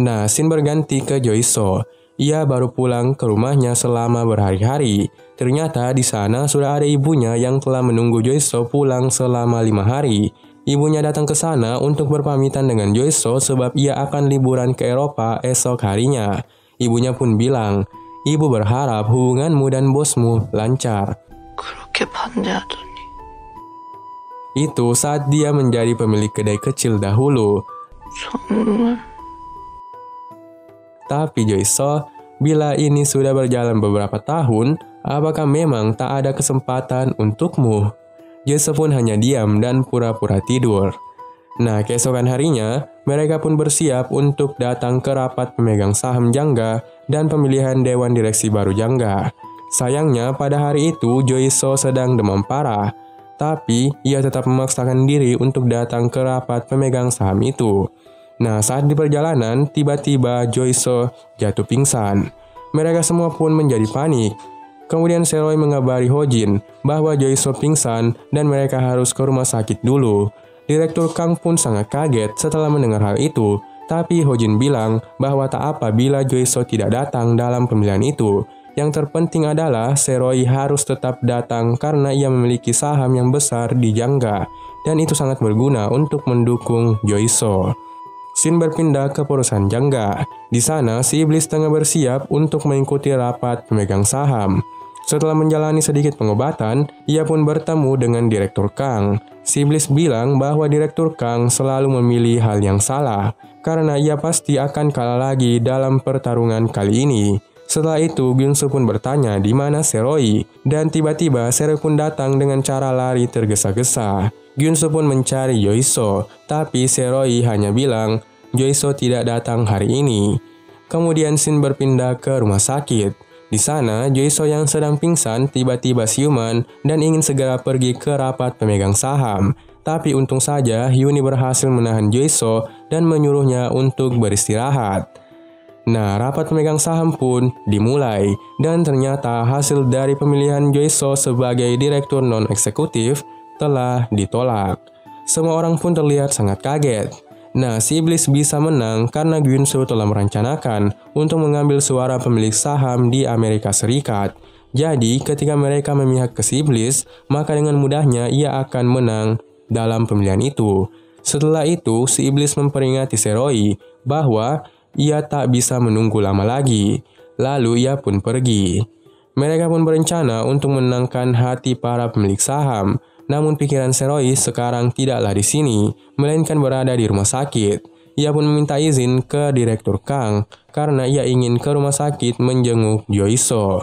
Nah, scene berganti ke Joiso. Ia baru pulang ke rumahnya selama berhari-hari. Ternyata di sana sudah ada ibunya yang telah menunggu Joiso pulang selama 5 hari. Ibunya datang ke sana untuk berpamitan dengan Joiso sebab ia akan liburan ke Eropa esok harinya. Ibunya pun bilang, ibu berharap hubunganmu dan bosmu lancar. 그렇게 반대하더니. Itu saat dia menjadi pemilik kedai kecil dahulu. 정말. Tapi Joiso, bila ini sudah berjalan beberapa tahun, apakah memang tak ada kesempatan untukmu? Joiso pun hanya diam dan pura-pura tidur. Nah, keesokan harinya, mereka pun bersiap untuk datang ke rapat pemegang saham Jangga dan pemilihan dewan direksi baru Jangga. Sayangnya, pada hari itu Joiso sedang demam parah, tapi ia tetap memaksakan diri untuk datang ke rapat pemegang saham itu. Nah, saat di perjalanan, tiba-tiba Joiso jatuh pingsan. Mereka semua pun menjadi panik. Kemudian Seroy mengabari Hojin bahwa Joiso pingsan dan mereka harus ke rumah sakit dulu. Direktur Kang pun sangat kaget setelah mendengar hal itu, tapi Hojin bilang bahwa tak apa bila Joiso tidak datang dalam pemilihan itu. Yang terpenting adalah Seroy harus tetap datang karena ia memiliki saham yang besar di Jangga, dan itu sangat berguna untuk mendukung Joiso. Scene berpindah ke perusahaan Jangga. Di sana, si iblis tengah bersiap untuk mengikuti rapat pemegang saham. Setelah menjalani sedikit pengobatan, ia pun bertemu dengan Direktur Kang. Si iblis bilang bahwa Direktur Kang selalu memilih hal yang salah, karena ia pasti akan kalah lagi dalam pertarungan kali ini. Setelah itu, Gyunsu pun bertanya di mana Seroy, dan tiba-tiba Seroy pun datang dengan cara lari tergesa-gesa. Gyunsu pun mencari Joiso, tapi Seroy hanya bilang Joiso tidak datang hari ini. Kemudian scene berpindah ke rumah sakit. Di sana, Joiso yang sedang pingsan tiba-tiba siuman dan ingin segera pergi ke rapat pemegang saham. Tapi untung saja Hyuni berhasil menahan Joiso dan menyuruhnya untuk beristirahat. Nah, rapat pemegang saham pun dimulai, dan ternyata hasil dari pemilihan Joiso sebagai direktur non-eksekutif telah ditolak. Semua orang pun terlihat sangat kaget. Nah, si iblis bisa menang karena Gyunsu telah merencanakan untuk mengambil suara pemilik saham di Amerika Serikat. Jadi, ketika mereka memihak ke si iblis, maka dengan mudahnya ia akan menang dalam pemilihan itu. Setelah itu, si iblis memperingati Seroy bahwa ia tak bisa menunggu lama lagi. Lalu ia pun pergi. Mereka pun berencana untuk menenangkan hati para pemilik saham. Namun pikiran Seroy sekarang tidaklah di sini, melainkan berada di rumah sakit. Ia pun meminta izin ke Direktur Kang karena ia ingin ke rumah sakit menjenguk Joiso.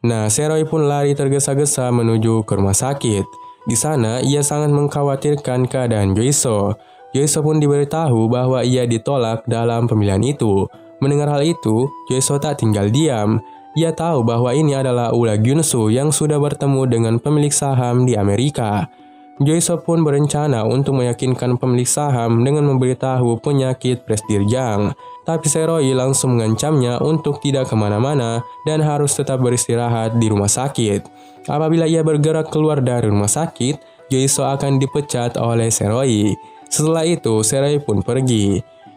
Nah, Seroy pun lari tergesa-gesa menuju ke rumah sakit. Di sana, ia sangat mengkhawatirkan keadaan Joiso. Joiso pun diberitahu bahwa ia ditolak dalam pemilihan itu. Mendengar hal itu, Joiso tak tinggal diam. Ia tahu bahwa ini adalah ulah Gyunsu yang sudah bertemu dengan pemilik saham di Amerika. Joiso pun berencana untuk meyakinkan pemilik saham dengan memberitahu penyakit Presdirjang. Tapi Seroy langsung mengancamnya untuk tidak kemana-mana dan harus tetap beristirahat di rumah sakit. Apabila ia bergerak keluar dari rumah sakit, Joiso akan dipecat oleh Seroy. Setelah itu, Seroy pun pergi.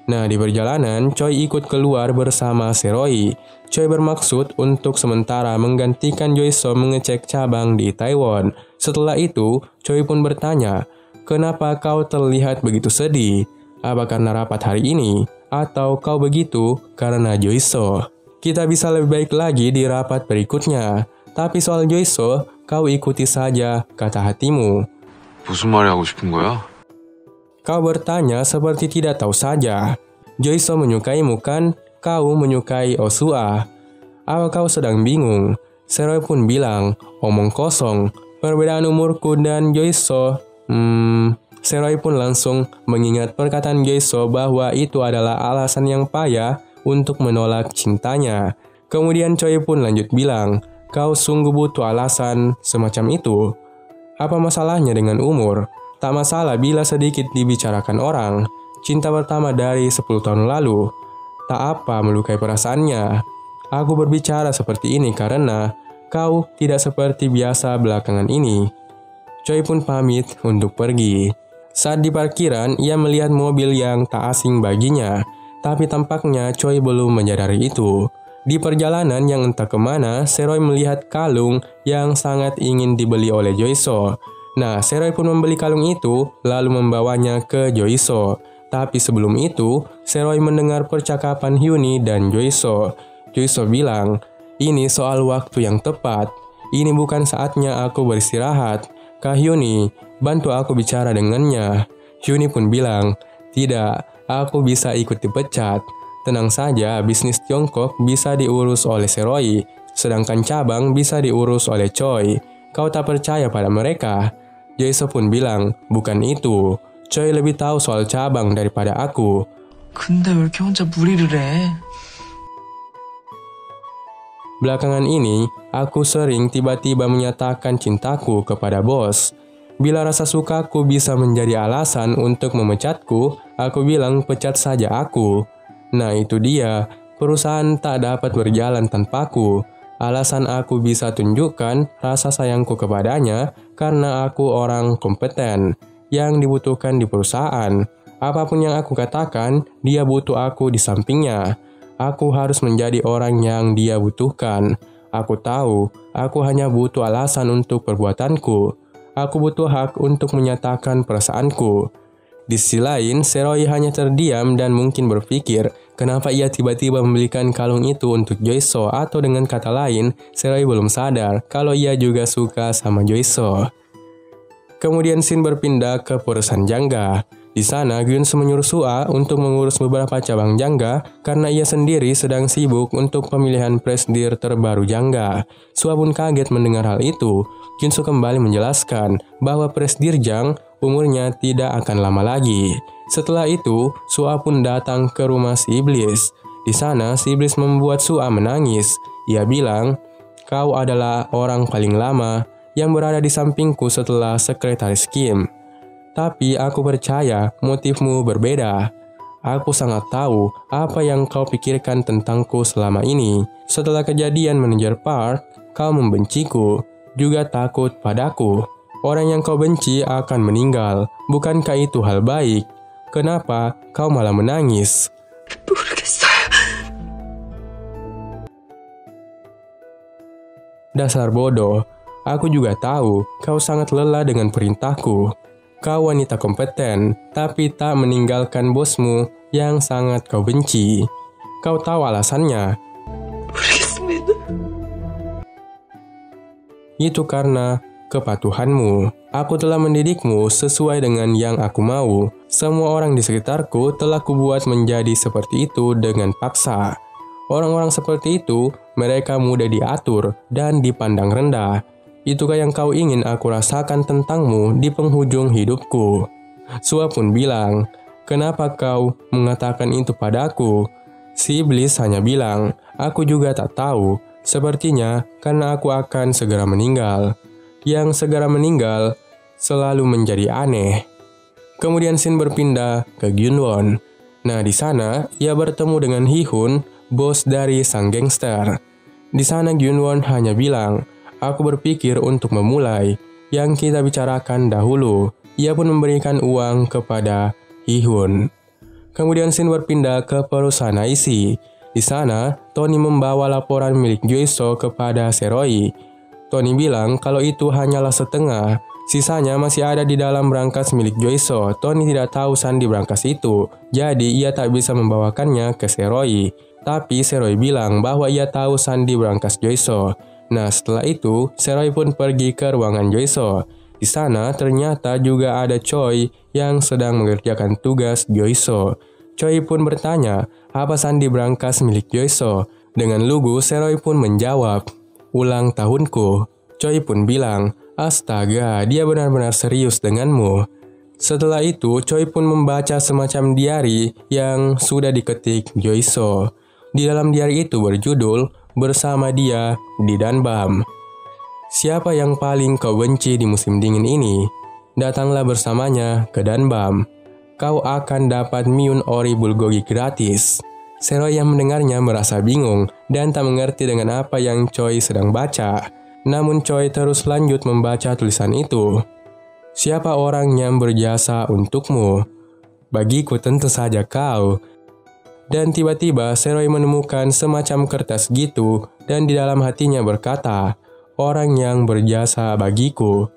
Nah, di perjalanan, Choi ikut keluar bersama Seroy. Choi bermaksud untuk sementara menggantikan Joiso mengecek cabang di Taiwan. Setelah itu, Choi pun bertanya, "Kenapa kau terlihat begitu sedih? Apa karena rapat hari ini? Atau kau begitu karena Joiso? Kita bisa lebih baik lagi di rapat berikutnya. Tapi soal Joiso, kau ikuti saja kata hatimu." 무슨 말이 하고 싶은 거야? Kau bertanya seperti tidak tahu saja. Joiso menyukaimu kan? Kau menyukai Osua. Apa kau sedang bingung? Seroy pun bilang, omong kosong. Perbedaan umurku dan Joiso. Seroy pun langsung mengingat perkataan Joiso bahwa itu adalah alasan yang payah untuk menolak cintanya. Kemudian Choi pun lanjut bilang, kau sungguh butuh alasan semacam itu. Apa masalahnya dengan umur? Tak masalah bila sedikit dibicarakan orang. Cinta pertama dari 10 tahun lalu. Tak apa melukai perasaannya. Aku berbicara seperti ini karena kau tidak seperti biasa belakangan ini. Choi pun pamit untuk pergi. Saat di parkiran, ia melihat mobil yang tak asing baginya. Tapi tampaknya Choi belum menyadari itu. Di perjalanan yang entah kemana, Seroy melihat kalung yang sangat ingin dibeli oleh Joiso. Nah, Seroy pun membeli kalung itu, lalu membawanya ke Joiso. Tapi sebelum itu, Seroy mendengar percakapan Hyuni dan Joiso. Joiso bilang, "Ini soal waktu yang tepat. Ini bukan saatnya aku beristirahat. Kak Hyuni, bantu aku bicara dengannya." Hyuni pun bilang, "Tidak, aku bisa ikut dipecat. Tenang saja, bisnis Tiongkok bisa diurus oleh Seroy, sedangkan cabang bisa diurus oleh Choi. Kau tak percaya pada mereka?" Joiso pun bilang, "Bukan itu. Choi lebih tahu soal cabang daripada aku." 근데 왜 이렇게 혼자 무리를 해? Belakangan ini, aku sering tiba-tiba menyatakan cintaku kepada bos. Bila rasa sukaku bisa menjadi alasan untuk memecatku, aku bilang pecat saja aku. Nah itu dia, perusahaan tak dapat berjalan tanpaku. Alasan aku bisa tunjukkan rasa sayangku kepadanya karena aku orang kompeten yang dibutuhkan di perusahaan. Apapun yang aku katakan, dia butuh aku di sampingnya. Aku harus menjadi orang yang dia butuhkan. Aku tahu, aku hanya butuh alasan untuk perbuatanku. Aku butuh hak untuk menyatakan perasaanku. Di sisi lain, Seroy hanya terdiam dan mungkin berpikir, kenapa ia tiba-tiba membelikan kalung itu untuk Joiso, atau dengan kata lain, Seroy belum sadar kalau ia juga suka sama Joiso. Kemudian Shin berpindah ke perusahaan Jangga. Di sana, Gyunsu menyuruh Sua untuk mengurus beberapa cabang Jangga karena ia sendiri sedang sibuk untuk pemilihan presidir terbaru Jangga. Sua pun kaget mendengar hal itu. Gyunsu kembali menjelaskan bahwa presidir Jang umurnya tidak akan lama lagi. Setelah itu, Sua pun datang ke rumah si iblis. Di sana, si iblis membuat Sua menangis. Ia bilang, "Kau adalah orang paling lama yang berada di sampingku setelah sekretaris Kim. Tapi aku percaya motifmu berbeda. Aku sangat tahu apa yang kau pikirkan tentangku selama ini. Setelah kejadian manajer Park, kau membenciku, juga takut padaku. Orang yang kau benci akan meninggal. Bukankah itu hal baik? Kenapa kau malah menangis?" 모르겠어요. Dasar bodoh, aku juga tahu kau sangat lelah dengan perintahku. Kau wanita kompeten, tapi tak meninggalkan bosmu yang sangat kau benci. Kau tahu alasannya. 모르겠습니다. Itu karena kepatuhanmu. Aku telah mendidikmu sesuai dengan yang aku mau. Semua orang di sekitarku telah kubuat menjadi seperti itu dengan paksa. Orang-orang seperti itu, mereka mudah diatur dan dipandang rendah. Itukah yang kau ingin aku rasakan tentangmu di penghujung hidupku? Sua pun bilang, "Kenapa kau mengatakan itu padaku?" Si iblis hanya bilang, "Aku juga tak tahu. Sepertinya karena aku akan segera meninggal." Yang segera meninggal selalu menjadi aneh. Kemudian Shin berpindah ke Gyunwon. Nah, di sana ia bertemu dengan Hee-hun, bos dari sang gangster. Di sana Gyunwon hanya bilang, "Aku berpikir untuk memulai yang kita bicarakan dahulu." Ia pun memberikan uang kepada Hee-hun. Kemudian Shin berpindah ke perusahaan IC. Di sana, Tony membawa laporan milik Joiso kepada Seroy. Tony bilang kalau itu hanyalah setengah, sisanya masih ada di dalam brankas milik Joiso. Tony tidak tahu sandi brankas itu, jadi ia tak bisa membawakannya ke Seroy. Tapi Seroy bilang bahwa ia tahu sandi brankas Joiso. Nah, setelah itu, Seroy pun pergi ke ruangan Joiso. Di sana ternyata juga ada Choi yang sedang mengerjakan tugas Joiso. Choi pun bertanya, apa sandi brankas milik Joiso? Dengan lugu, Seroy pun menjawab, "Ulang tahunku." Choi pun bilang, "Astaga, dia benar-benar serius denganmu." Setelah itu, Choi pun membaca semacam diari yang sudah diketik Joiso. Di dalam diari itu berjudul, "Bersama dia di Danbam." Siapa yang paling kau benci di musim dingin ini? Datanglah bersamanya ke Danbam. Kau akan dapat Myun Ori Bulgogi gratis. Seroy yang mendengarnya merasa bingung dan tak mengerti dengan apa yang Choi sedang baca. Namun Choi terus lanjut membaca tulisan itu. "Siapa orang yang berjasa untukmu? Bagiku tentu saja kau. Dan tiba-tiba Seroy menemukan semacam kertas gitu dan di dalam hatinya berkata, orang yang berjasa bagiku.